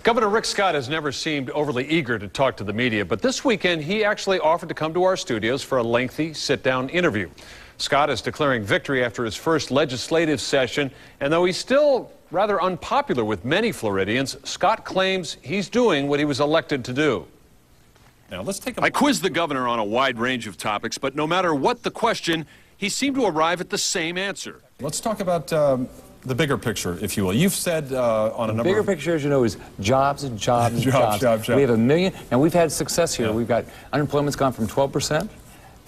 Governor Rick Scott has never seemed overly eager to talk to the media, but this weekend he actually offered to come to our studios for a lengthy sit-down interview. Scott is declaring victory after his first legislative session, and though he's still rather unpopular with many Floridians, Scott claims he's doing what he was elected to do. Now, I quizzed the governor on a wide range of topics, but no matter what the question, he seemed to arrive at the same answer. Let's talk about the bigger picture, if you will. You've said on a number bigger picture, as you know, is jobs and jobs and jobs. We have 1 million, and we've had success here. Yeah. We've got unemployment's gone from 12%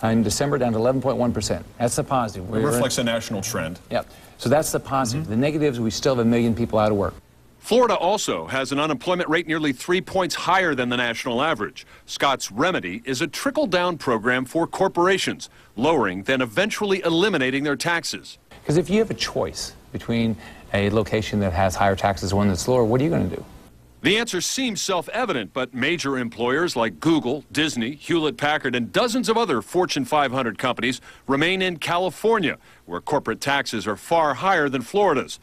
in December down to 11.1%. That's the positive. It reflects a national trend. Yeah. So that's the positive. The negatives, we still have 1 million people out of work. Florida also has an unemployment rate nearly 3 points higher than the national average. Scott's remedy is a trickle-down program for corporations, lowering then eventually eliminating their taxes. Because if you have a choice between a location that has higher taxes and one that's lower, what are you going to do? The answer seems self-evident, but major employers like Google, Disney, Hewlett-Packard, and dozens of other Fortune 500 companies remain in California, where corporate taxes are far higher than Florida's.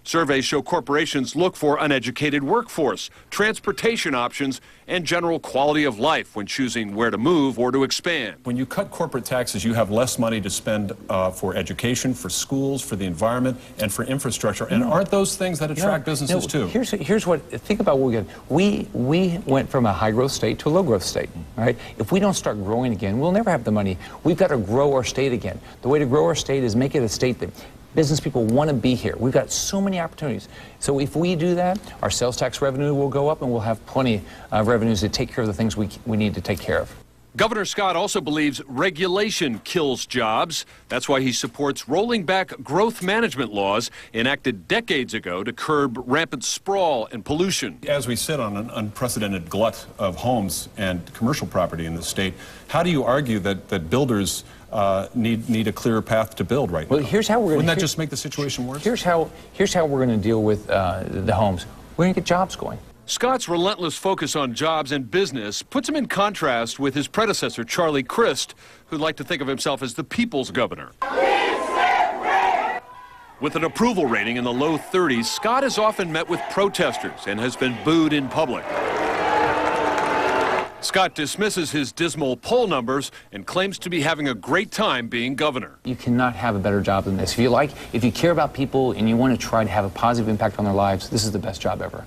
Surveys show corporations look for an educated workforce, transportation options, and general quality of life when choosing where to move or to expand. When you cut corporate taxes, you have less money to spend for education, for schools, for the environment, and for infrastructure. And aren't those things that attract businesses too? Here's what, think about what we went from a high-growth state to a low-growth state, right? If we don't start growing again, we'll never have the money. We've got to grow our state again. The way to grow our state is make it a state that business people want to be here. We've got so many opportunities. So if we do that, our sales tax revenue will go up and we'll have plenty of revenues to take care of the things we need to take care of. Governor Scott also believes regulation kills jobs. That's why he supports rolling back growth management laws enacted decades ago to curb rampant sprawl and pollution. As we sit on an unprecedented glut of homes and commercial property in the state, how do you argue that builders need a clearer path to build right now? Well, here's how we're going to... Wouldn't that just make the situation worse? Here's how we're going to deal with the homes. We're going to get jobs going. Scott's relentless focus on jobs and business puts him in contrast with his predecessor, Charlie Crist, who'd like to think of himself as the people's governor. With an approval rating in the low 30s, Scott has often met with protesters and has been booed in public. Scott dismisses his dismal poll numbers and claims to be having a great time being governor. You cannot have a better job than this. If you care about people and you want to try to have a positive impact on their lives, this is the best job ever.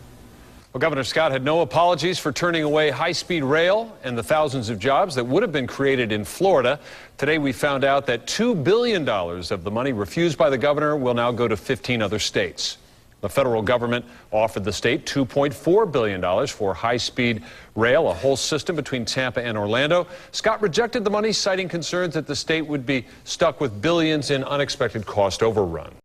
Well, Governor Scott had no apologies for turning away high-speed rail and the thousands of jobs that would have been created in Florida. Today we found out that $2 billion of the money refused by the governor will now go to 15 other states. The federal government offered the state $2.4 billion for high-speed rail, a whole system between Tampa and Orlando. Scott rejected the money, citing concerns that the state would be stuck with billions in unexpected cost overrun.